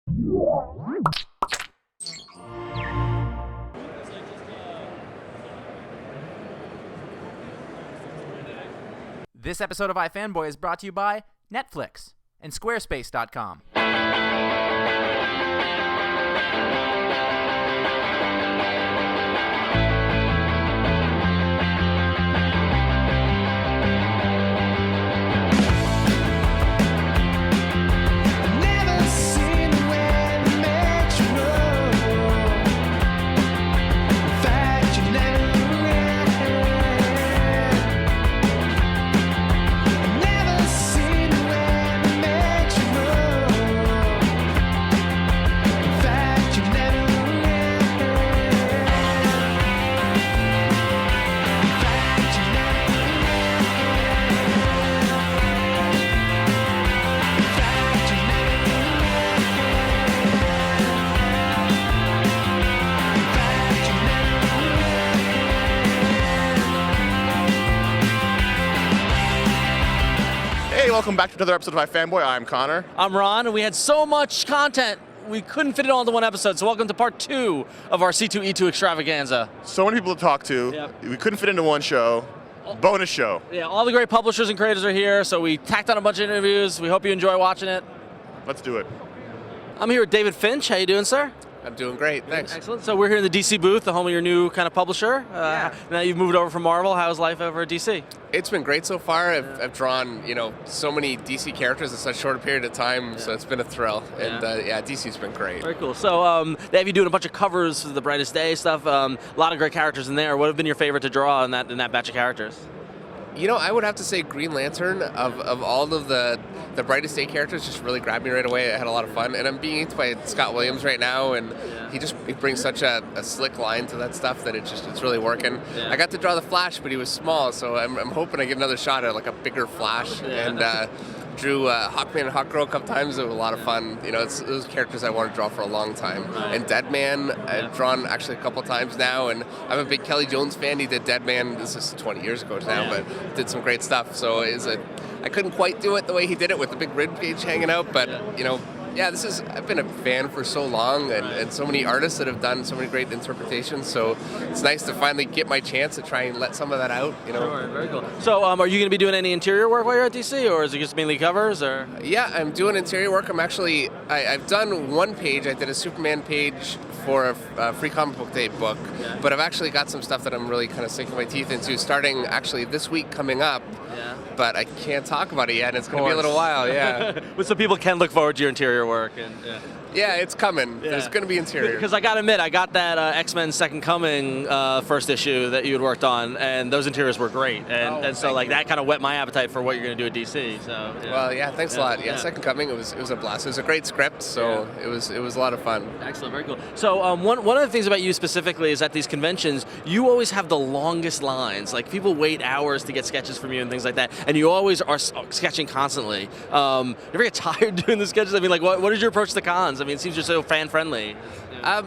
This episode of iFanboy is brought to you by Netflix and Squarespace.com. Welcome back to another episode of iFanboy. I'm Conor. I'm Ron, and we had so much content, we couldn't fit it all into one episode, so welcome to part 2 of our C2E2 extravaganza. So many people to talk to. Yep. We couldn't fit into one show. Bonus show. Yeah, all the great publishers and creators are here, so we tacked on a bunch of interviews. We hope you enjoy watching it. Let's do it. I'm here with David Finch. How you doing, sir? I'm doing great, thanks. Excellent. So we're here in the DC booth, the home of your new kind of publisher. Now you've moved over from Marvel. How's life over at DC? It's been great so far. I've drawn, so many DC characters in such a short period of time, so it's been a thrill. And DC's been great. Very cool. So they have you doing a bunch of covers for the Brightest Day stuff. A lot of great characters in there. What have been your favorite to draw in that batch of characters? I would have to say Green Lantern, of all of the Brightest Day characters, just really grabbed me right away. I had a lot of fun. And I'm being inked by Scott Williams right now, and he brings such a slick line to that stuff that it's really working. Yeah. I got to draw the Flash, but he was small, so I'm hoping I get another shot at like a bigger Flash. Yeah. And drew Hawkman and Hawkgirl a couple times. It was a lot of fun. It's those characters I want to draw for a long time. Right. And Deadman, I've drawn actually a couple times now, and I'm a big Kelly Jones fan. He did Deadman, this is 20 years ago now, but did some great stuff. So I couldn't quite do it the way he did it with the big rib cage hanging out, but I've been a fan for so long, and so many artists that have done so many great interpretations, so it's nice to finally get my chance to try and let some of that out. Sure, very cool. So are you going to be doing any interior work while you're at DC, or is it just mainly covers? Or? Yeah, I'm doing interior work. I've done one page. I did a Superman page for a Free Comic Book Day book, but I've actually got some stuff that I'm really kind of sinking my teeth into, starting actually this week coming up. But I can't talk about it yet, and it's going to be a little while, So people can look forward to your interior work. Yeah, it's coming. Yeah. There's going to be interior. Because I got to admit, I got that X-Men Second Coming first issue that you had worked on, and those interiors were great. And that kind of whet my appetite for what you're going to do at DC. So, Well, thanks a lot. Second Coming, it was a blast. It was a great script, so it was a lot of fun. Excellent, very cool. So one of the things about you specifically is at these conventions, you always have the longest lines. Like, people wait hours to get sketches from you and things like that, and you always are sketching constantly. You ever get tired doing the sketches? I mean, like, what is your approach to cons? I mean, it seems you're so fan-friendly. I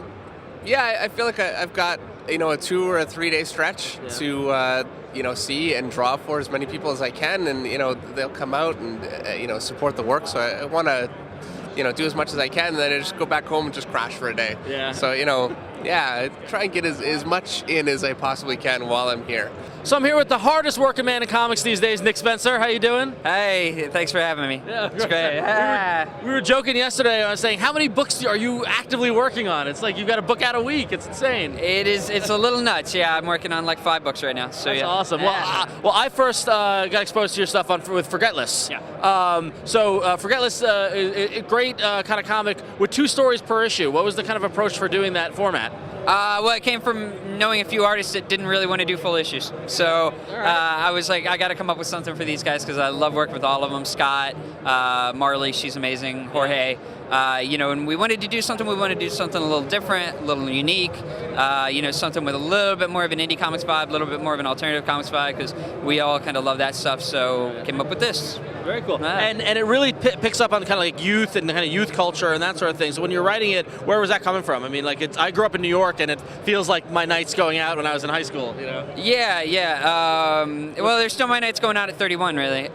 feel like I've got, a 2 or a 3 day stretch to, see and draw for as many people as I can, and, they'll come out and, support the work, so I want to, do as much as I can, and then I just go back home and just crash for a day. Yeah. So, I try and get as much in as I possibly can while I'm here. So I'm here with the hardest working man in comics these days, Nick Spencer. How you doing? Hey, thanks for having me. Yeah, it's great. We were joking yesterday. I was saying, how many books are you actively working on? It's like you've got a book out a week. It's insane. It's a little nuts. Yeah, I'm working on like 5 books right now. So that's awesome. Well, I first got exposed to your stuff with FORGETLESS. Yeah. FORGETLESS, a great kind of comic with 2 stories per issue. What was the kind of approach for doing that format? It came from knowing a few artists that didn't really want to do full issues. So I was like, I got to come up with something for these guys because I love working with all of them. Scott, Marley, she's amazing, Jorge. And we wanted to do something. We wanted to do something a little different, a little unique. Something with a little bit more of an indie comics vibe, a little bit more of an alternative comics vibe, because we all kind of love that stuff. So came up with this. Very cool. And it really picks up on kind of like youth and kind of youth culture and that sort of thing. So when you're writing it, where was that coming from? I mean, like I grew up in New York, and it feels like my nights going out when I was in high school. Yeah. Well, there's still my nights going out at 31, really.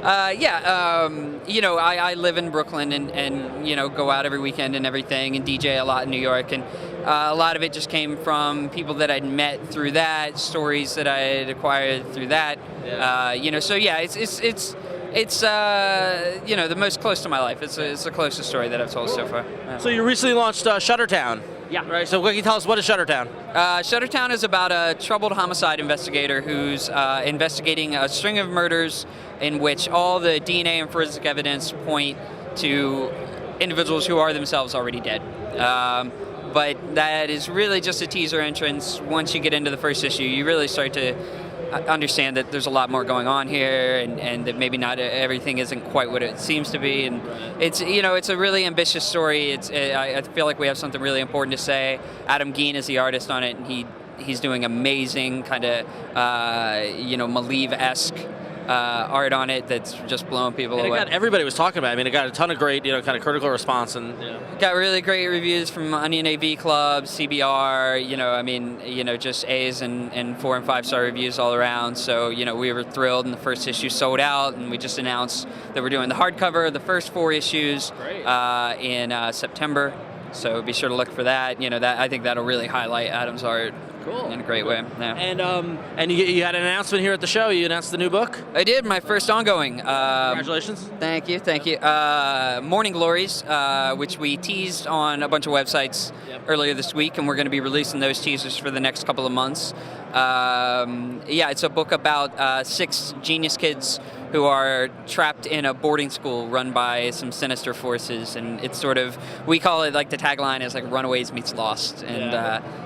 I live in Brooklyn and go out every weekend and everything and DJ a lot in New York, and a lot of it just came from people that I'd met through that, stories that I had acquired through that. It's the most close to my life. It's the closest story that I've told so far. So you recently launched SHUDDERTOWN. Yeah. Right. So can you tell us what is SHUDDERTOWN? SHUDDERTOWN is about a troubled homicide investigator who's investigating a string of murders in which all the DNA and forensic evidence point to individuals who are themselves already dead. But that is really just a teaser entrance. Once you get into the first issue, you really start to understand that there's a lot more going on here, and that maybe not everything isn't quite what it seems to be. And it's a really ambitious story. I feel like we have something really important to say. Adam Gein is the artist on it, and he's doing amazing kind of Malieve-esque art on it that's just blowing people away. Everybody was talking about it. I mean, it got a ton of great, kind of critical response, and got really great reviews from Onion AV Club, CBR. Just A's and 4 and 5 star reviews all around. So we were thrilled, and the first issue sold out, and we just announced that we're doing the hardcover of the first 4 issues in September. So be sure to look for that. I think that'll really highlight Adam's art. Cool. In a great way. Yeah. And you had an announcement here at the show. You announced the new book. I did, my first ongoing. Congratulations. Thank you. Morning Glories, which we teased on a bunch of websites earlier this week, and we're going to be releasing those teasers for the next couple of months. It's a book about 6 genius kids who are trapped in a boarding school run by some sinister forces, and it's sort of, we call it, like, the tagline is like Runaways meets Lost, and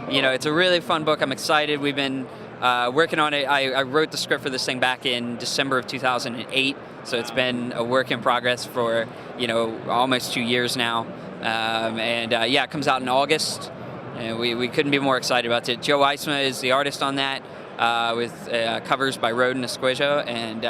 it's a really fun book. I'm excited. We've been working on it. I wrote the script for this thing back in December of 2008, so it's been a work in progress for almost 2 years now, it comes out in August, and we couldn't be more excited about it. Joe Eisma is the artist on that. With covers by Roden Esquejo, and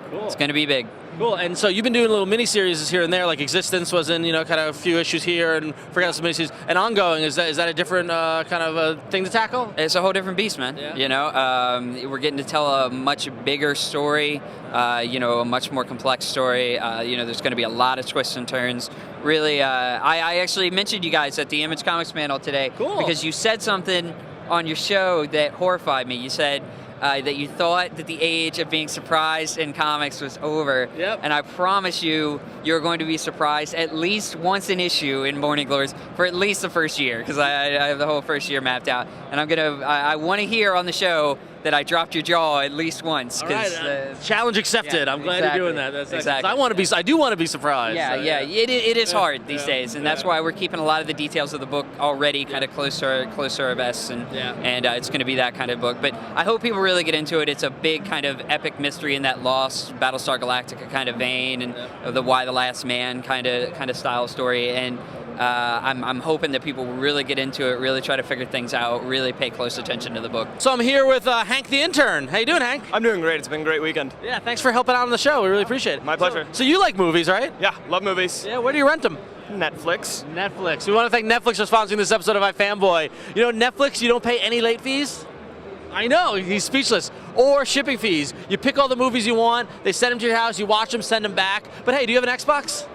cool. It's going to be big. Cool. And so you've been doing little mini-series here and there, like Existence was in, kind of a few issues here, and Forgettless mini-series. And Ongoing, is that a different kind of a thing to tackle? It's a whole different beast, man. Yeah. We're getting to tell a much bigger story, a much more complex story. There's going to be a lot of twists and turns. Really, I actually mentioned you guys at the Image Comics panel today. Cool. Because you said something on your show that horrified me. You said that you thought that the age of being surprised in comics was over. Yep. And I promise you're going to be surprised at least once an issue in Morning Glories for at least the first year, because I have the whole first year mapped out. And I want to hear on the show that I dropped your jaw at least once. All right, challenge accepted. I'm glad you're doing that. Exactly. I do want to be surprised. It is hard these days, and that's why we're keeping a lot of the details of the book already kind of closer of us, and it's going to be that kind of book. But I hope people really get into it. It's a big kind of epic mystery in that Lost, Battlestar Galactica kind of vein, and the Why the Last Man kind of style story. And I'm hoping that people will really get into it, really try to figure things out, really pay close attention to the book. So I'm here with Hank the intern. How you doing, Hank? I'm doing great. It's been a great weekend. Yeah, thanks for helping out on the show. We really appreciate it. My pleasure. So you like movies, right? Yeah, love movies. Yeah, where do you rent them? Netflix. We want to thank Netflix for sponsoring this episode of iFanboy. Netflix, you don't pay any late fees? I know, he's speechless. Or shipping fees. You pick all the movies you want, they send them to your house, you watch them, send them back. But hey, do you have an Xbox?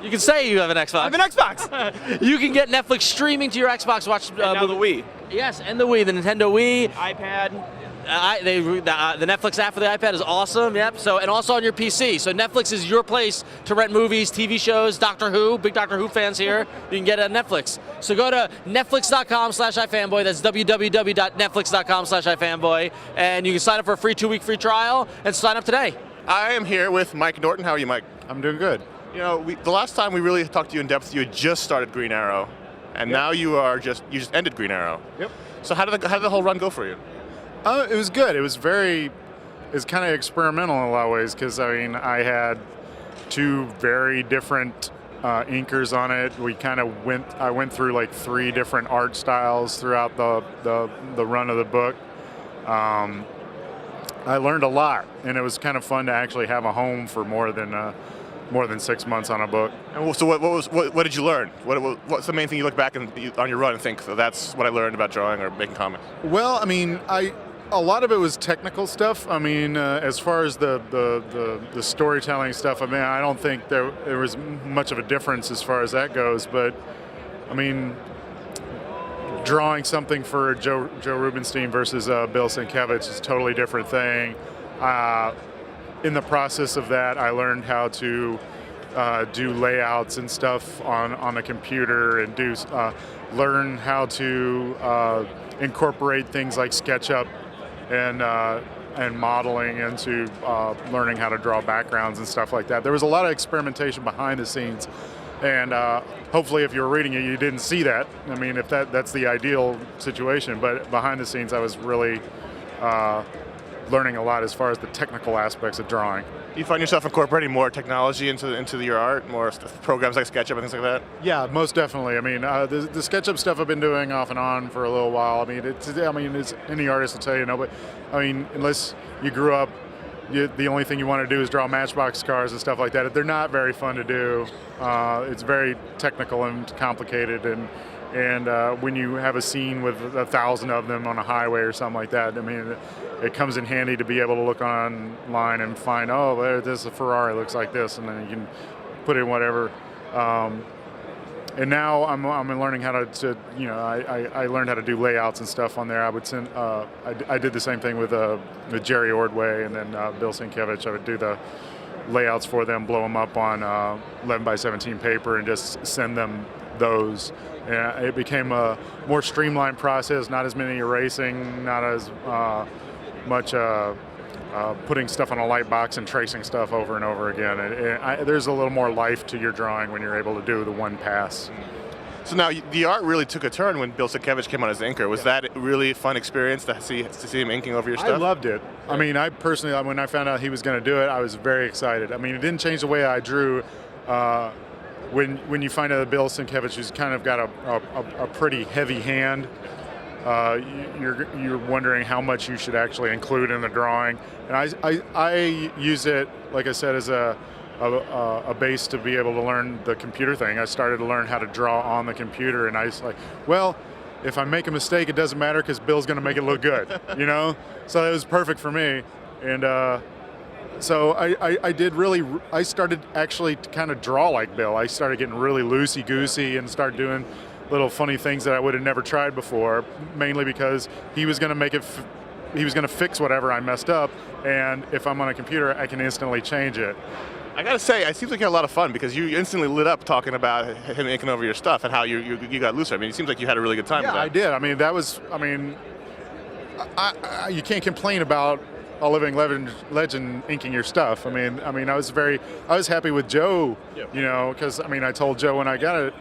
You can say you have an Xbox. I have an Xbox. You can get Netflix streaming to your Xbox. Watch now the Wii. Yes, and the Wii, the Nintendo Wii, iPad. The Netflix app for the iPad is awesome. Yep. So, and also on your PC. So Netflix is your place to rent movies, TV shows, Doctor Who. Big Doctor Who fans here. You can get it at Netflix. So go to netflix.com/iFanboy. That's www.netflix.com/iFanboy, and you can sign up for a free 2-week free trial and sign up today. I am here with Mike Norton. How are you, Mike? I'm doing good. The last time we really talked to you in depth, you had just started Green Arrow, and now you just ended Green Arrow. Yep. So how did the whole run go for you? It was good. It was kind of experimental in a lot of ways, because I had 2 very different inkers on it. I went through like 3 different art styles throughout the run of the book. I learned a lot, and it was kind of fun to actually have a home for more than 6 months on a book. And so what did you learn? What's the main thing you look back on your run and think, so that's what I learned about drawing or making comics? Well, A lot of it was technical stuff. I mean, as far as the storytelling stuff, I mean, I don't think there was much of a difference as far as that goes. But I mean, drawing something for Joe Rubinstein versus Bill Sienkiewicz is a totally different thing. In the process of that, I learned how to do layouts and stuff on a computer, and learn how to incorporate things like SketchUp and modeling into learning how to draw backgrounds and stuff like that. There was a lot of experimentation behind the scenes, and hopefully if you were reading it you didn't see that. I mean, if that's the ideal situation, but behind the scenes I was really learning a lot as far as the technical aspects of drawing. Do you find yourself incorporating more technology into your art, more programs like SketchUp and things like that? Yeah, most definitely. I mean, the SketchUp stuff I've been doing off and on for a little while. I mean, it's any artist will tell you, but I mean, unless you grew up, the only thing you want to do is draw Matchbox cars and stuff like that. They're not very fun to do. It's very technical and complicated, and when you have a scene with 1,000 of them on a highway or something like that, I mean, it comes in handy to be able to look online and find, oh, there's a Ferrari, looks like this, and then you can put in whatever. And now I'm learning how to I learned how to do layouts and stuff on there. I would send I did the same thing with Jerry Ordway and then Bill Sienkiewicz. I would do the layouts for them, blow them up on 11 by 17 paper, and just send them those. And it became a more streamlined process, not as many erasing, not as much putting stuff on a light box and tracing stuff over and over again. There's a little more life to your drawing when you're able to do the one pass. So now the art really took a turn when Bill Sienkiewicz came on as inker. Was that really a fun experience to see him inking over your stuff? I loved it. I mean, I personally, when I found out he was going to do it, I was very excited. I mean, it didn't change the way I drew. When you find out that Bill Sienkiewicz, who's kind of got a pretty heavy hand, you're wondering how much you should actually include in the drawing. And I use it, like I said, as a base to be able to learn the computer thing. I started to learn how to draw on the computer, and I was like, well, if I make a mistake, it doesn't matter because Bill's going to make it look good, you know? So it was perfect for me. And so I started actually to kind of draw like Bill. I started getting really loosey-goosey and started doing little funny things that I would have never tried before, mainly because he was going to he was going to fix whatever I messed up, and if I'm on a computer, I can instantly change it. I gotta say, it seems like you had a lot of fun because you instantly lit up talking about him inking over your stuff and how you got looser. I mean, it seems like you had a really good time with that. Yeah, I did. I mean, you can't complain about a living legend inking your stuff. I mean, I was happy with Joe, you know, because I mean, I told Joe when I got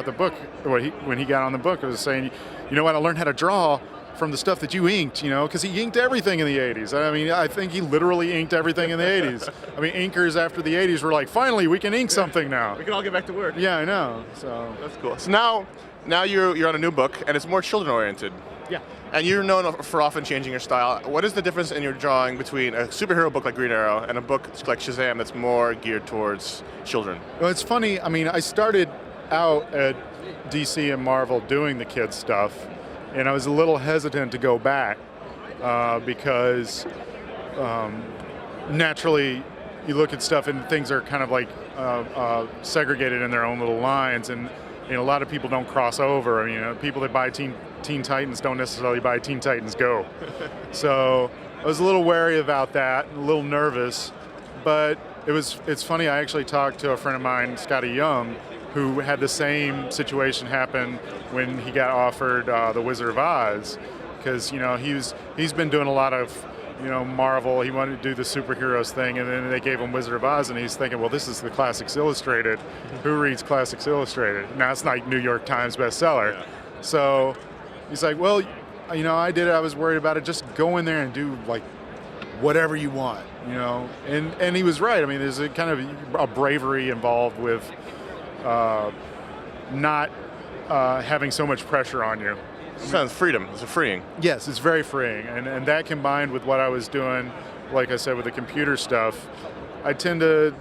the book, when he got on the book, I was saying, you know what, I learned how to draw from the stuff that you inked, you know, because he inked everything in the 80s. I mean, I think he literally inked everything in the 80s. I mean, inkers after the 80s were like, finally, we can ink something now. We can all get back to work. Yeah, I know. So that's cool. So now you're on a new book, and it's more children-oriented. Yeah. And you're known for often changing your style. What is the difference in your drawing between a superhero book like Green Arrow and a book like Shazam that's more geared towards children? Well, it's funny. I mean, I started out at DC and Marvel doing the kids stuff, and I was a little hesitant to go back because naturally you look at stuff and things are kind of like segregated in their own little lines, and you know, a lot of people don't cross over. I mean, people that buy Teen Titans don't necessarily buy Teen Titans Go. So I was a little wary about that, a little nervous, but it's funny. I actually talked to a friend of mine, Scotty Young, who had the same situation happen when he got offered The Wizard of Oz, because you know he's been doing a lot of Marvel. He wanted to do the superheroes thing, and then they gave him Wizard of Oz, and he's thinking, well, this is the Classics Illustrated. Who reads Classics Illustrated? Now it's like New York Times bestseller. Yeah. So he's like, well, you know, I did it. I was worried about it. Just go in there and do like whatever you want, you know. And he was right. I mean, there's a kind of a bravery involved with not having so much pressure on you. Sounds freedom. It's freeing. Yes, it's very freeing, and that combined with what I was doing, like I said, with the computer stuff, I tend to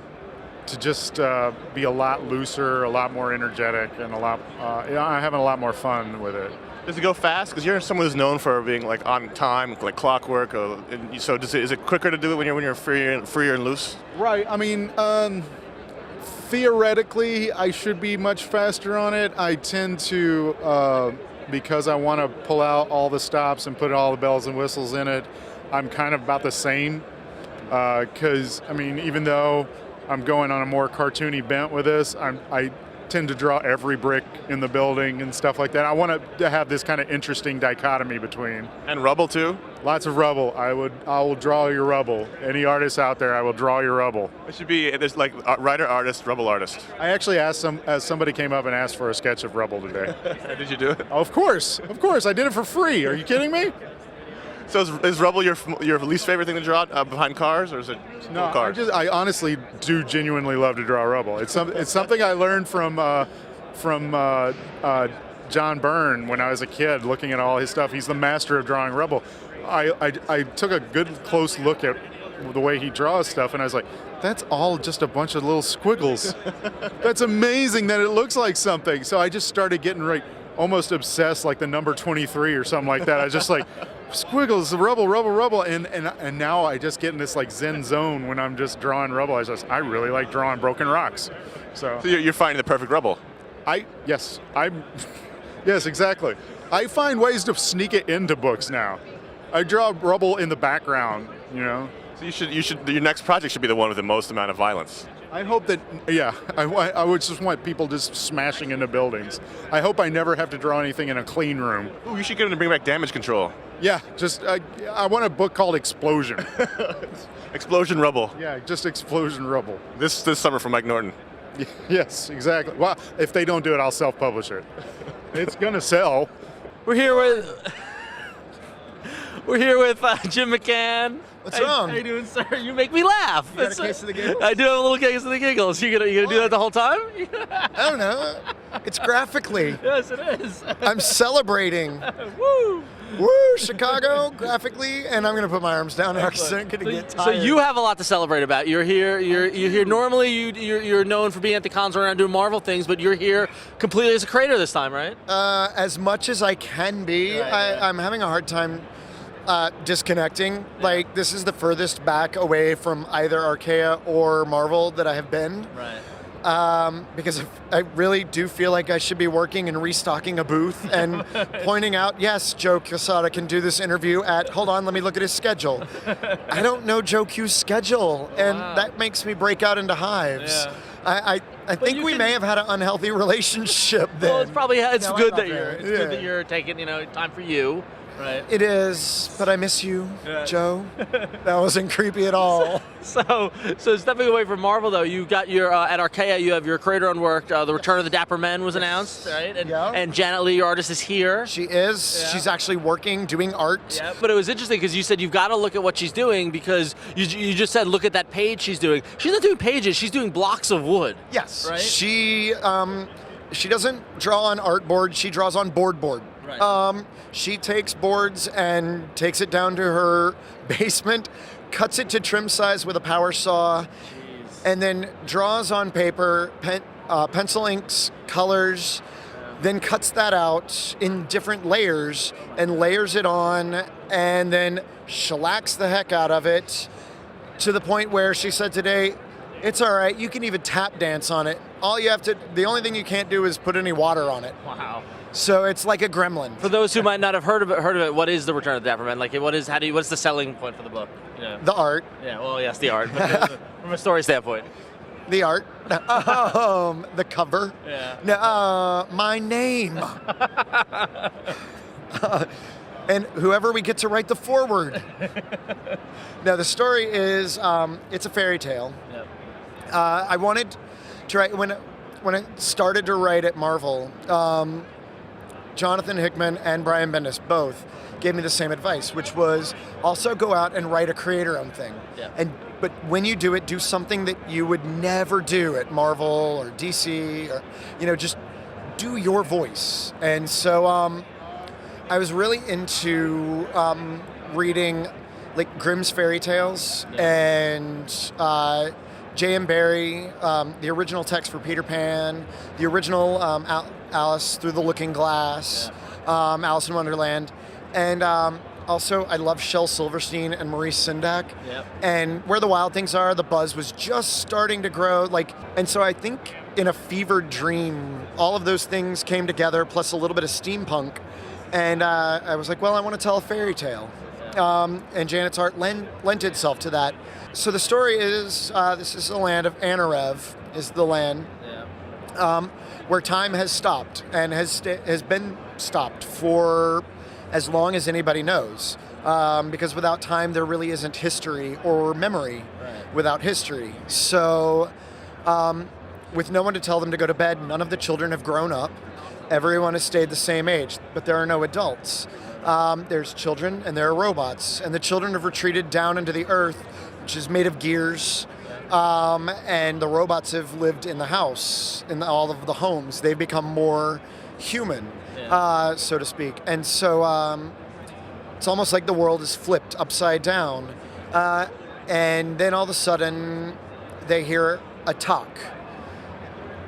just be a lot looser, a lot more energetic, and I'm having a lot more fun with it. Does it go fast? Because you're someone who's known for being like on time, like clockwork. So is it quicker to do it when you're freer and loose? Right. I mean, theoretically, I should be much faster on it. I tend to, because I want to pull out all the stops and put all the bells and whistles in it, I'm kind of about the same. Because, I mean, even though I'm going on a more cartoony bent with this, I tend to draw every brick in the building and stuff like that. I want to have this kind of interesting dichotomy between. And rubble too? Lots of rubble. I will draw your rubble. Any artists out there, I will draw your rubble. It should be, there's like writer, artist, rubble artist. I actually asked somebody came up and asked for a sketch of rubble today. Did you do it? Of course. I did it for free. Are you kidding me? So is rubble your least favorite thing to draw behind cars, or is it No, cars? I honestly do genuinely love to draw rubble. It's something I learned from John Byrne when I was a kid, looking at all his stuff. He's the master of drawing rubble. I took a good close look at the way he draws stuff, and I was like, that's all just a bunch of little squiggles. That's amazing that it looks like something. So I just started getting almost obsessed, like the number 23 or something like that. I was just like, squiggles, rubble, and now I just get in this like zen zone when I'm just drawing rubble. I really like drawing broken rocks. So you're finding the perfect rubble. Yes, exactly. I find ways to sneak it into books now. I draw rubble in the background, you know. So your next project should be the one with the most amount of violence. I hope that, I would just want people just smashing into buildings. I hope I never have to draw anything in a clean room. Ooh, you should get him to bring back damage control. Yeah, I want a book called Explosion. Explosion Rubble. Yeah, just Explosion Rubble. This summer from Mike Norton. Yes, exactly. Well, if they don't do it, I'll self-publish it. It's gonna sell. We're here with Jim McCann. What's wrong? How you doing, sir? You make me laugh. You got a case of the giggles? I do have a little case of the giggles. You gonna do that the whole time? I don't know. It's graphically. Yes, it is. I'm celebrating. Woo! Woo, Chicago, graphically, and I'm gonna put my arms down. I'm gonna get So tired. you have a lot to celebrate about. You're here. You're here. Normally, you're known for being at the cons around doing Marvel things, but you're here completely as a creator this time, right? As much as I can be, I'm having a hard time disconnecting. Like, this is the furthest back away from either Archaea or Marvel that I have been. Right. Because I really do feel like I should be working and restocking a booth and pointing out, yes, Joe Quesada can do this interview at, hold on, let me look at his schedule. I don't know Joe Q's schedule, and that makes me break out into hives. Yeah. I think we may have had an unhealthy relationship then. Well, it's probably good I'm that not there. good that you're taking time for you. Right. It is, but I miss you, Joe. That wasn't creepy at all. So stepping away from Marvel, though, you got your at Archaea. You have your creator-owned work. The Return of the Dapper Men was announced, right? And Janet Lee, your artist, is here. She is. Yeah. She's actually working, doing art. Yeah. But it was interesting because you said you've got to look at what she's doing because you just said look at that page she's doing. She's not doing pages. She's doing blocks of wood. Yes. Right. She doesn't draw on artboard. She draws on board. Right. She takes boards and takes it down to her basement, cuts it to trim size with a power saw, and then draws on paper, pencil inks, colors, then cuts that out in different layers and layers it on, and then shellacks the heck out of it to the point where she said today, it's all right, you can even tap dance on it. The only thing you can't do is put any water on it. Wow. So it's like a gremlin. For those who might not have heard of it, what is the Return of the Dapper Men? Like, what's the selling point for the book? Yeah. The art. Yeah, well, yes, the art. But from a story standpoint. The art. The cover. Yeah. No, my name. And whoever we get to write the foreword. Now, the story is, it's a fairy tale. Yep. I wanted to write, when I started to write at Marvel, Jonathan Hickman and Brian Bendis both gave me the same advice, which was also go out and write a creator-owned thing. Yeah. But when you do it, do something that you would never do at Marvel or DC, or just do your voice. And so I was really into reading like Grimm's fairy tales and J.M. Barrie, the original text for Peter Pan, the original Alice Through the Looking Glass, Alice in Wonderland. And also, I love Shel Silverstein and Maurice Sendak. Yep. And Where the Wild Things Are, the buzz was just starting to grow. And so I think in a fevered dream, all of those things came together, plus a little bit of steampunk. And I was like, well, I want to tell a fairy tale. And Janet's art lent itself to that. So the story is, this is the land of Anarev, is the land where time has stopped and has been stopped for as long as anybody knows. Because without time, there really isn't history or memory without history. So with no one to tell them to go to bed, none of the children have grown up. Everyone has stayed the same age, but there are no adults. There's children and there are robots. And the children have retreated down into the earth, which is made of gears. And the robots have lived in the house, in all of the homes. They've become more human, so to speak. And so it's almost like the world is flipped upside down. And then all of a sudden, they hear a talk.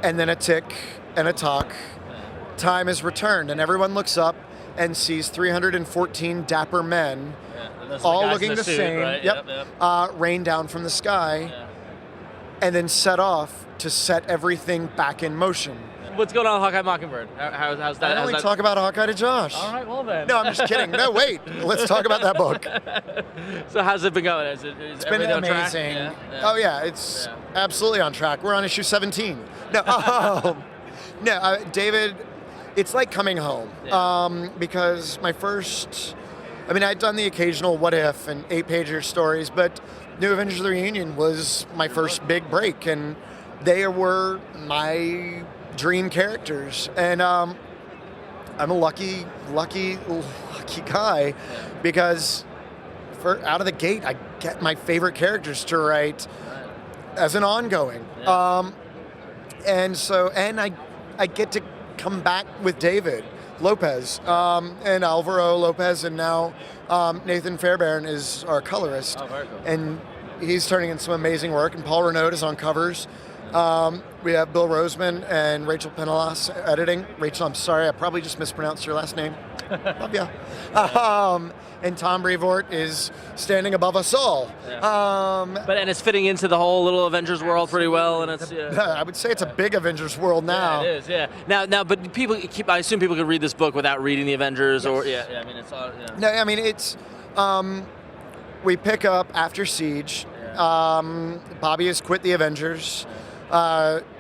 And then a tick and a talk. Time is returned, and everyone looks up and sees 314 dapper men, all looking the same, right? rain down from the sky, and then set off to set everything back in motion. What's going on with Hawkeye Mockingbird? How's that? I only talk about Hawkeye to Josh. All right, well then. No, I'm just kidding. No, wait. Let's talk about that book. So how's it been going? Is It's been everything on track? amazing. Yeah. Oh, yeah, it's absolutely on track. We're on issue 17. No, David, it's like coming home. Because my first, I'd done the occasional what if and 8-pager stories, but New Avengers of the Reunion was my first big break, and they were my dream characters. And I'm a lucky guy because out of the gate, I get my favorite characters to write as an ongoing. And I get to come back with David Lopez and Alvaro Lopez, and now Nathan Fairbairn is our colorist. Oh, very cool. And he's turning in some amazing work, and Paul Renaud is on covers. We have Bill Roseman and Rachel Penelas editing. Rachel, I'm sorry, I probably just mispronounced your last name. Love ya. And Tom Brevoort is standing above us all. And it's fitting into the whole little Avengers world pretty well, and it's. I would say it's a big Avengers world now. Yeah, it is. Yeah. Now, but I assume people could read this book without reading the Avengers, or it's all. Yeah. No, it's. We pick up after Siege. Bobby has quit the Avengers.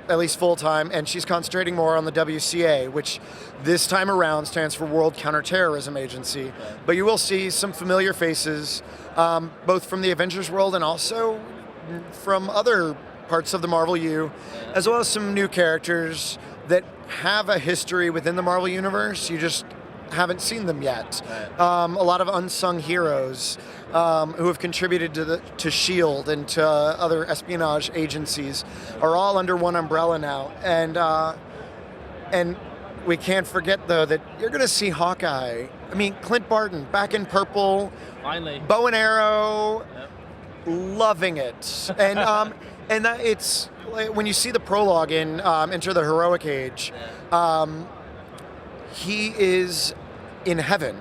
At least full-time, and she's concentrating more on the WCA, which this time around stands for World Counterterrorism Agency. But you will see some familiar faces, both from the Avengers world and also from other parts of the Marvel U, as well as some new characters that have a history within the Marvel Universe. You just haven't seen them yet. A lot of unsung heroes who have contributed to S.H.I.E.L.D. and to other espionage agencies are all under one umbrella now. And we can't forget, though, that you're going to see Hawkeye. Clint Barton, back in purple. Finally. Bow and arrow. Loving it. And it's when you see the prologue in Enter the Heroic Age, he is in heaven.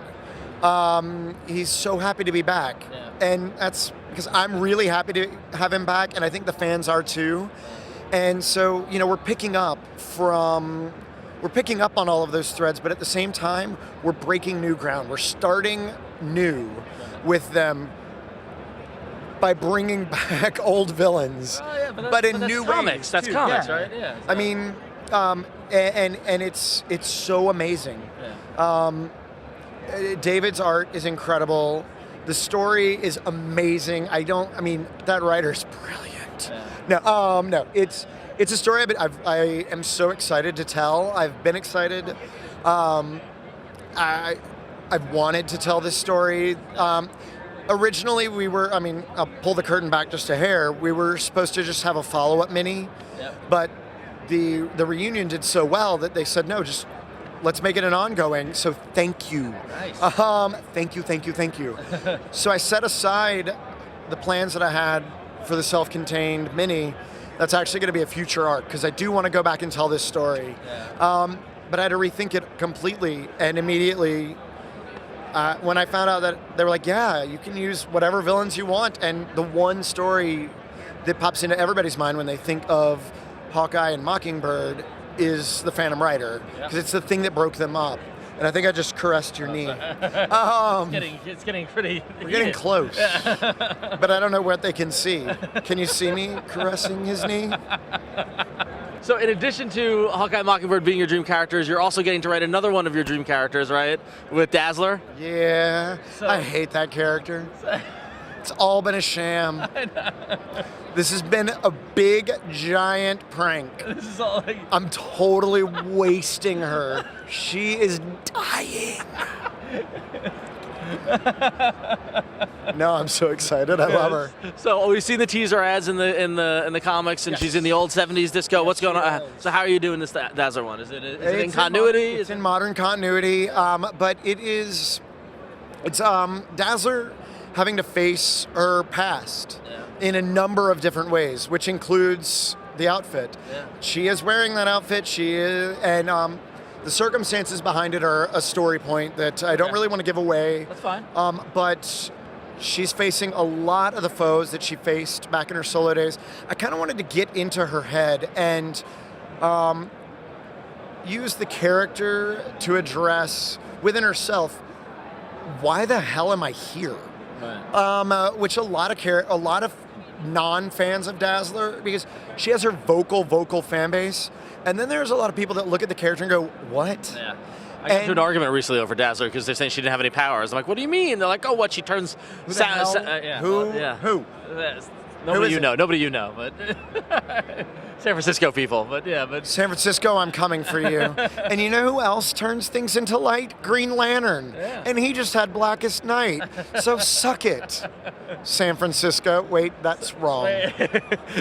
He's so happy to be back. And that's because I'm really happy to have him back, and I think the fans are too. And so, we're picking up on all of those threads, but at the same time, we're breaking new ground. We're starting new with them by bringing back old villains, but in new comics. ways. That's comics, right? Yeah. And it's so amazing. David's art is incredible. The story is amazing. That writer's brilliant. No, it's a story I am so excited to tell. I've been excited. I've wanted to tell this story. Originally, we were, I'll pull the curtain back just a hair. We were supposed to just have a follow-up mini, but the reunion did so well that they said, no, just let's make it an ongoing. So thank you. Nice. Thank you. So I set aside the plans that I had for the self-contained mini. That's actually going to be a future arc, because I do want to go back and tell this story. but I had to rethink it completely. And immediately, when I found out that they were like, yeah, you can use whatever villains you want, and the one story that pops into everybody's mind when they think of Hawkeye and Mockingbird is the Phantom Rider, because it's the thing that broke them up. And I think I just caressed your knee. It's getting pretty. We're getting close, but I don't know what they can see. Can you see me caressing his knee? So in addition to Hawkeye Mockingbird being your dream characters, you're also getting to write another one of your dream characters, right? With Dazzler? Yeah, I hate that character. It's all been a sham. This has been a big, giant prank. This is all like... I'm totally wasting her. She is dying. No, I'm so excited. I love her. So we've seen the teaser ads in the comics, and she's in the old '70s disco. What's going on? So how are you doing this Dazzler one? Is it in continuity? It's in modern continuity, but it's Dazzler having to face her past in a number of different ways, which includes the outfit. Yeah. She is wearing that outfit. The circumstances behind it are a story point that I don't really want to give away. That's fine. But she's facing a lot of the foes that she faced back in her solo days. I kind of wanted to get into her head and use the character to address within herself, why the hell am I here? Right. Which a lot of non-fans of Dazzler, because she has her vocal fan base, and then there's a lot of people that look at the character and go, what? Yeah. I got into an argument recently over Dazzler because they're saying she didn't have any powers. I'm like, what do you mean? They're like, oh, what? She turns... Who the hell? Who? Nobody you know, but San Francisco people, but San Francisco, I'm coming for you. And you know who else turns things into light? Green Lantern. Yeah. And he just had Blackest Night. So suck it, San Francisco. Wait, that's wrong.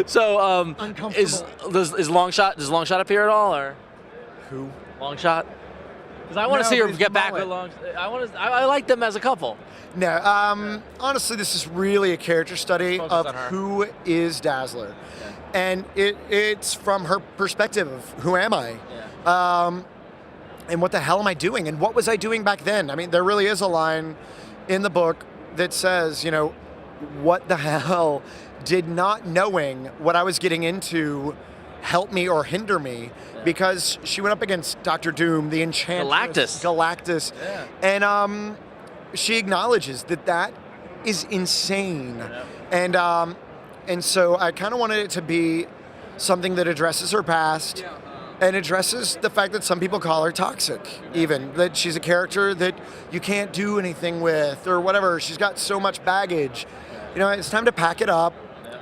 So, Uncomfortable. does Longshot appear at all, or Who? Longshot? Because I want to see her get back with Longshot. I like them as a couple. No, honestly, this is really a character study of who is Dazzler. Yeah. And it's from her perspective of who am I? Yeah. And what the hell am I doing? And what was I doing back then? I mean, there really is a line in the book that says, what the hell did not knowing what I was getting into help me or hinder me? Because she went up against Dr. Doom, the Enchantress. Galactus. Yeah. And she acknowledges that is insane. Yeah. And so I kind of wanted it to be something that addresses her past and addresses the fact that some people call her toxic, even. That she's a character that you can't do anything with or whatever. She's got so much baggage. It's time to pack it up,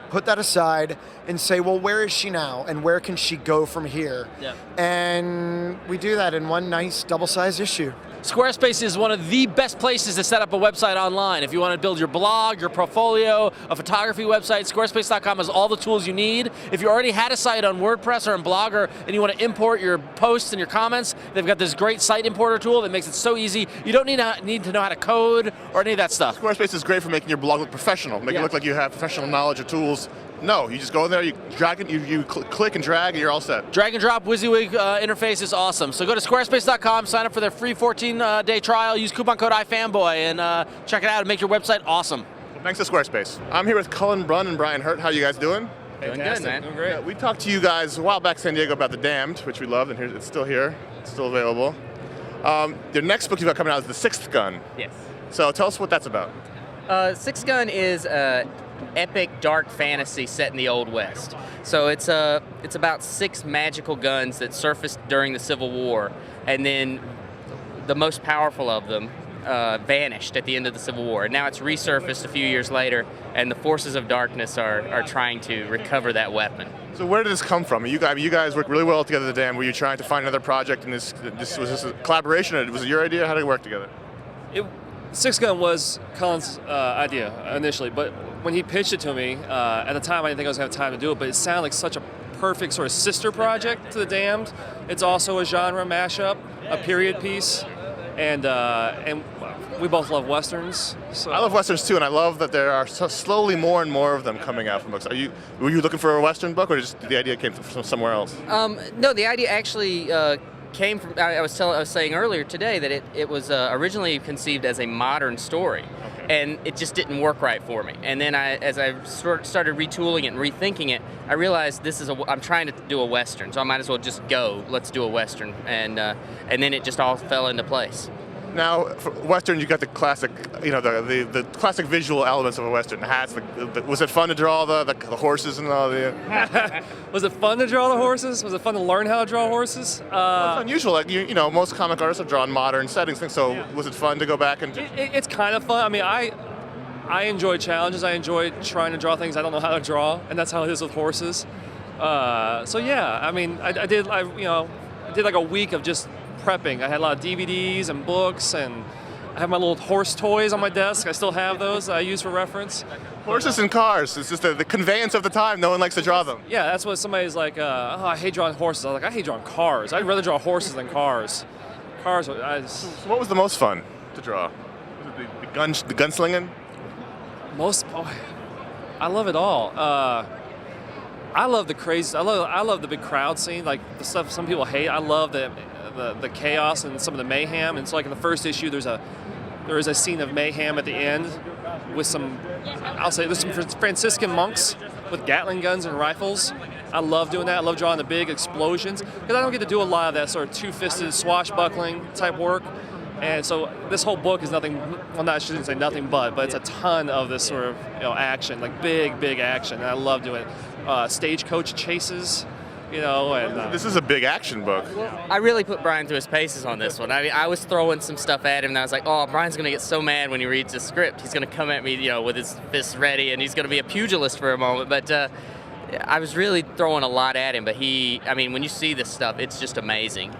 put that aside, and say, well, where is she now? And where can she go from here? Yeah. And we do that in one nice double-sized issue. Squarespace is one of the best places to set up a website online. If you want to build your blog, your portfolio, a photography website, Squarespace.com has all the tools you need. If you already had a site on WordPress or on Blogger and you want to import your posts and your comments, they've got this great site importer tool that makes it so easy. You don't need to know how to code or any of that stuff. Squarespace is great for making your blog look professional, make it look like you have professional knowledge or tools. No, you just go in there, you drag it, you click and drag, and you're all set. Drag and drop WYSIWYG interface is awesome. So go to squarespace.com, sign up for their free 14-day trial, use coupon code iFanboy, and check it out and make your website awesome. Well, thanks to Squarespace. I'm here with Cullen Bunn and Brian Hurtt. How you guys doing? Doing good, man. Doing great. We talked to you guys a while back in San Diego about The Damned, which we loved, and it's still here. It's still available. Your next book you've got coming out is The Sixth Gun. Yes. So tell us what that's about. Sixth Gun is epic dark fantasy set in the Old West. So it's about 6 magical guns that surfaced during the Civil War, and then the most powerful of them vanished at the end of the Civil War. And now it's resurfaced a few years later, and the forces of darkness are trying to recover that weapon. So where did this come from? You guys worked really well together, The Damned. Were you trying to find another project, and was this a collaboration, or was it your idea? How did it work together? Six Gun was Cullen's idea initially, but when he pitched it to me, at the time I didn't think I was going to have time to do it, but it sounded like such a perfect sort of sister project to The Damned. It's also a genre mashup, a period piece, and we both love Westerns. So. I love Westerns too, and I love that there are slowly more and more of them coming out from books. Were you looking for a Western book, or just the idea came from somewhere else? No, the idea actually came from. I was saying earlier today that it was originally conceived as a modern story, and it just didn't work right for me. And then as I started retooling it and rethinking it, I realized I'm trying to do a Western, so I might as well just go. Let's do a Western, and then it just all fell into place. Now, for Western, you got the classic, the classic visual elements of a Western. The hats. Was it fun to draw the horses and all the? Was it fun to draw the horses? Was it fun to learn how to draw horses? It's unusual. Like most comic artists have drawn modern settings. So was it fun to go back and? It's kind of fun. I mean, I enjoy challenges. I enjoy trying to draw things I don't know how to draw, and that's how it is with horses. So yeah, I mean, I did like a week of just prepping. I had a lot of DVDs and books, and I have my little horse toys on my desk. I still have those I use for reference. Horses and cars. It's just the conveyance of the time. No one likes to draw them. Yeah, that's what somebody's like, I hate drawing horses. I was like, I hate drawing cars. I'd rather draw horses than cars. Cars, So what was the most fun to draw? Was it the gunslinging? I love it all. I love the crazy. I love the big crowd scene, like the stuff some people hate. I love the chaos and some of the mayhem. And so, like in the first issue, there is a scene of mayhem at the end with there's some Franciscan monks with Gatling guns and rifles. I love doing that. I love drawing the big explosions because I don't get to do a lot of that sort of two-fisted swashbuckling type work. And so this whole book is nothing. Well, I shouldn't say nothing but it's a ton of this sort of action, like big action. And I love doing it. Stagecoach chases. And this is a big action book. I really put Brian through his paces on this one. I mean, I was throwing some stuff at him, and I was like, "Oh, Brian's gonna get so mad when he reads the script. He's gonna come at me, with his fists ready, and he's gonna be a pugilist for a moment." But I was really throwing a lot at him. But when you see this stuff, it's just amazing.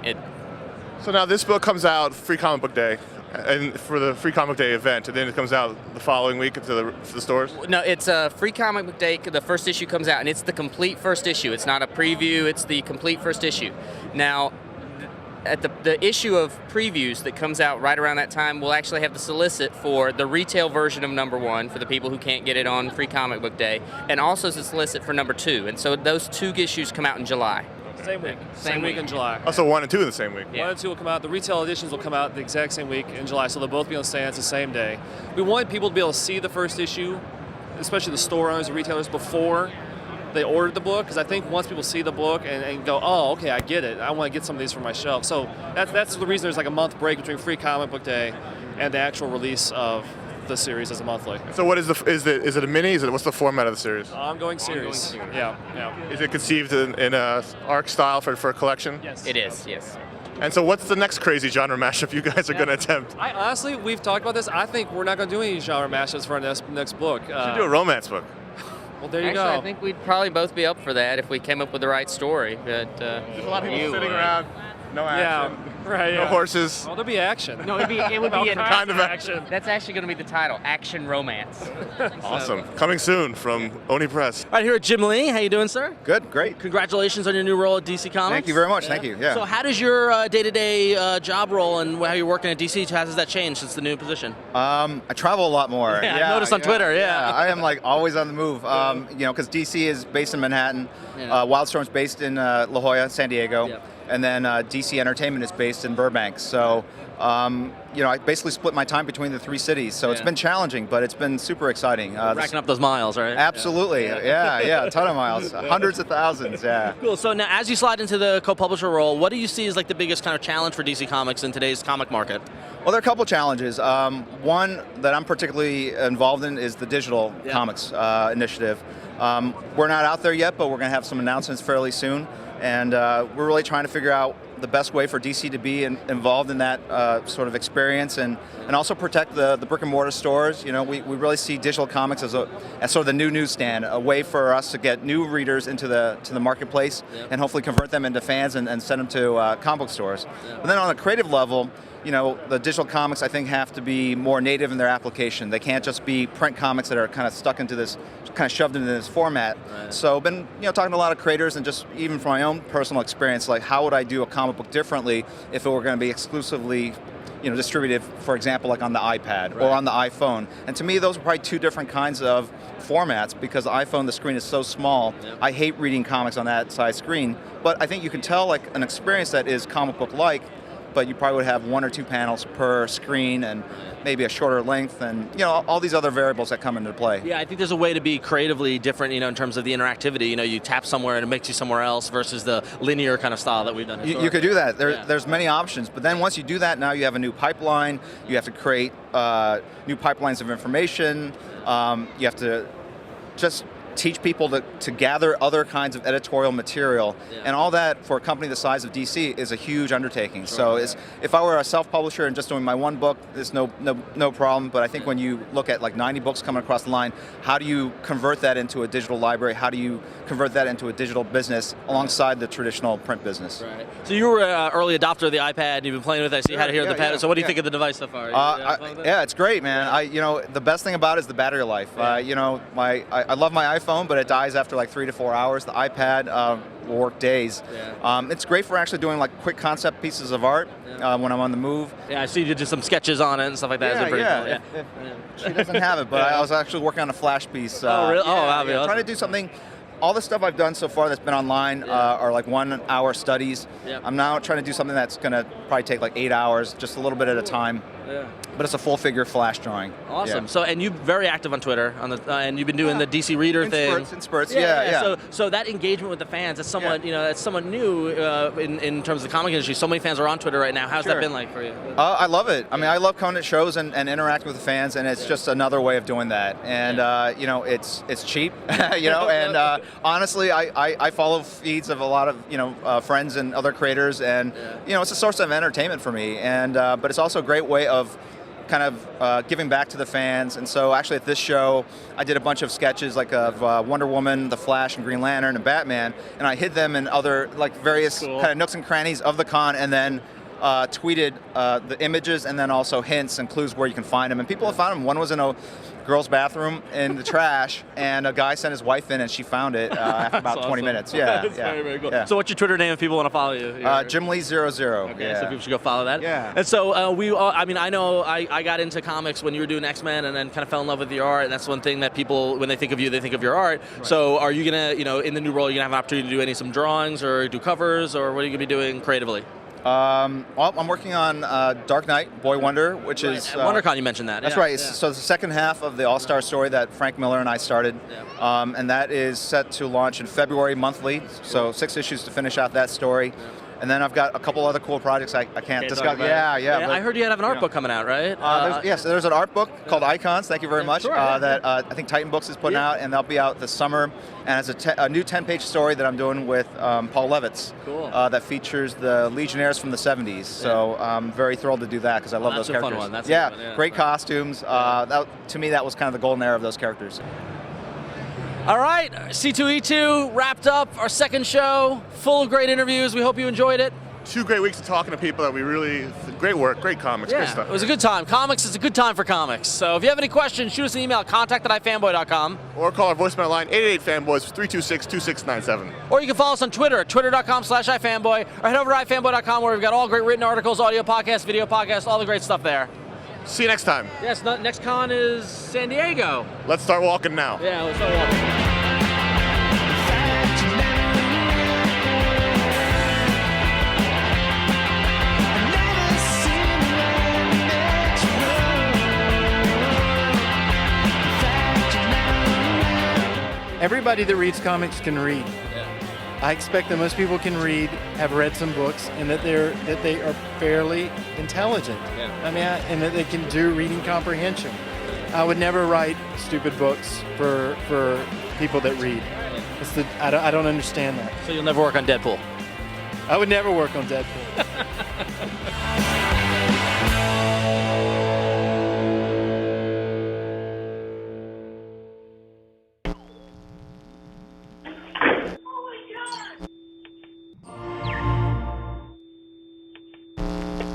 So now this book comes out Free Comic Book Day, and for the Free Comic Book Day event, and then it comes out the following week to the stores? No, it's a Free Comic Book Day. The first issue comes out, and it's the complete first issue. It's not a preview. It's the complete first issue. Now, at the issue of previews that comes out right around that time, we'll actually have the solicit for the retail version of #1 for the people who can't get it on Free Comic Book Day, and also the solicit for #2. And so those 2 issues come out in July. Same week. Same week in July. Oh, so 1 and 2 in the same week. Yeah. 1 and 2 will come out. The retail editions will come out the exact same week in July, so they'll both be on stands the same day. We want people to be able to see the first issue, especially the store owners and retailers, before they ordered the book, because I think once people see the book and go, oh, okay, I get it. I want to get some of these for my shelf. So that's the reason there's like a month break between Free Comic Book Day and the actual release of the series as a monthly. So what is it a mini? What's the format of the series? Ongoing series. Yeah. Is it conceived in a arc style for a collection? Yes. It is, yes. And so what's the next crazy genre mashup you guys are going to attempt? Honestly, we've talked about this. I think we're not going to do any genre mashups for our next book. You should do a romance book. Well, there you go. Actually, I think we'd probably both be up for that if we came up with the right story. But there's a lot of people sitting around, no action. Yeah, right. No horses. Well, there'll be action. No, it would be kind of action. That's actually going to be the title, Action Romance. Awesome. Coming soon from Oni Press. All right, here at Jim Lee. How you doing, sir? Good, great. Congratulations on your new role at DC Comics. Thank you very much. Thank you. Yeah. So how does your day-to-day job role and how you're working at DC, how has that changed since the new position? I travel a lot more. Yeah, I noticed on Twitter. Yeah. I am like always on the move. Because DC is based in Manhattan, Wildstorm's based in La Jolla, San Diego. Yep. And then DC Entertainment is based in Burbank. So, I basically split my time between the 3 cities. So it's been challenging, but it's been super exciting. Racking up those miles, right? Absolutely. Yeah, a ton of miles. Hundreds of thousands, yeah. Cool. So now as you slide into the co-publisher role, what do you see as like the biggest kind of challenge for DC Comics in today's comic market? Well, there are a couple challenges. One that I'm particularly involved in is the digital comics initiative. We're not out there yet, but we're going to have some announcements fairly soon. And we're really trying to figure out the best way for DC to be involved in that sort of experience and also protect the brick and mortar stores. We really see digital comics as sort of the new newsstand, a way for us to get new readers into the marketplace and hopefully convert them into fans and send them to comic book stores. But then on a creative level, the digital comics, I think, have to be more native in their application. They can't just be print comics that are kind of stuck into this, kind of shoved into this format. Right. So I've been, talking to a lot of creators and just even from my own personal experience, like how would I do a comic book differently if it were going to be exclusively distributed, for example, like on the iPad or on the iPhone. And to me, those are probably two different kinds of formats, because the iPhone, the screen is so small. I hate reading comics on that size screen, but I think you can tell like an experience that is comic book like, but you probably would have 1 or 2 panels per screen and maybe a shorter length, and all these other variables that come into play. Yeah, I think there's a way to be creatively different, in terms of the interactivity. You tap somewhere and it makes you somewhere else versus the linear kind of style that we've done historically. You could do that. There's many options, but then once you do that, now you have a new pipeline. You have to create new pipelines of information. You have to just teach people to gather other kinds of editorial material, and all that for a company the size of DC is a huge undertaking. If I were a self-publisher and just doing my one book, there's no problem. But I think when you look at like 90 books coming across the line, how do you convert that into a digital library? How do you convert that into a digital business alongside the traditional print business? Right. So you were an early adopter of the iPad. You've been playing with it. So you had to hear the pad. So what do you think of the device so far? Yeah, it's great, man. The best thing about it is the battery life. I love my iPhone, but it dies after like 3 to 4 hours. The iPad will work days. It's great for actually doing like quick concept pieces of art when I'm on the move. Yeah, I see you did some sketches on it and stuff like that. It's pretty cool. She doesn't have it, but I was actually working on a Flash piece. Oh, really? That'd be awesome. Trying to do something. All the stuff I've done so far that's been online are like 1 hour studies. I'm now trying to do something that's going to probably take like 8 hours, just a little bit at a time. But it's a full-figure Flash drawing. Awesome. So, and you're very active on Twitter, and you've been doing the DC Reader thing. In spurts, So that engagement with the fans, that's somewhat, that's somewhat new in terms of the comic industry. So many fans are on Twitter right now. How's that been like for you? I love it. I mean, I love coming to shows and interacting with the fans, and it's just another way of doing that. And it's cheap, and honestly, I follow feeds of a lot of friends and other creators, and it's a source of entertainment for me. And but it's also a great way of kind of giving back to the fans. And so actually at this show, I did a bunch of sketches like of Wonder Woman, The Flash, and Green Lantern, and Batman, and I hid them in other like various kind of nooks and crannies of the con, and then tweeted the images and then also hints and clues where you can find them. And people have found them. One was in a girl's bathroom in the trash, and a guy sent his wife in, and she found it after about 20 minutes. That's very, very cool. So what's your Twitter name if people want to follow you? Jim Lee 00. Okay, so people should go follow that. Yeah. And so I know I got into comics when you were doing X-Men, and then kind of fell in love with your art. And that's one thing that people, when they think of you, they think of your art. Right. So are you gonna, in the new role, you're gonna have an opportunity to do some drawings or do covers, or what are you gonna be doing creatively? Well, I'm working on Dark Knight, Boy Wonder, which is... WonderCon, you mentioned that. That's right. So it's the second half of the All-Star story that Frank Miller and I started, and that is set to launch in February monthly, so 6 issues to finish out that story. And then I've got a couple other cool projects I can't discuss. But, I heard you have an art book coming out, right? There's an art book called Icons, thank you very much, that I think Titan Books is putting out, and they'll be out this summer. And it's a new 10-page story that I'm doing with Paul Levitz that features the Legionnaires from the 70s. So I'm very thrilled to do that because I love those characters. Fun one. That's a fun one. Great costumes. To me, that was kind of the golden era of those characters. All right, C2E2 wrapped up our second show, full of great interviews. We hope you enjoyed it. 2 great weeks of talking to people that we really, great work, great comics, great stuff. It was a good time. Comics is a good time for comics. So if you have any questions, shoot us an email, contact@ifanboy.com. Or call our voicemail line, 888-FANBOYS, 326-2697. Or you can follow us on Twitter at twitter.com/ifanboy, or head over to ifanboy.com where we've got all great written articles, audio podcasts, video podcasts, all the great stuff there. See you next time. Yes, next con is San Diego. Let's start walking now. Yeah, let's start walking. Everybody that reads comics can read. I expect that most people can read, have read some books, and that they are fairly intelligent. And that they can do reading comprehension. I would never write stupid books for people that read. I don't understand that. So you'll never work on Deadpool? I would never work on Deadpool.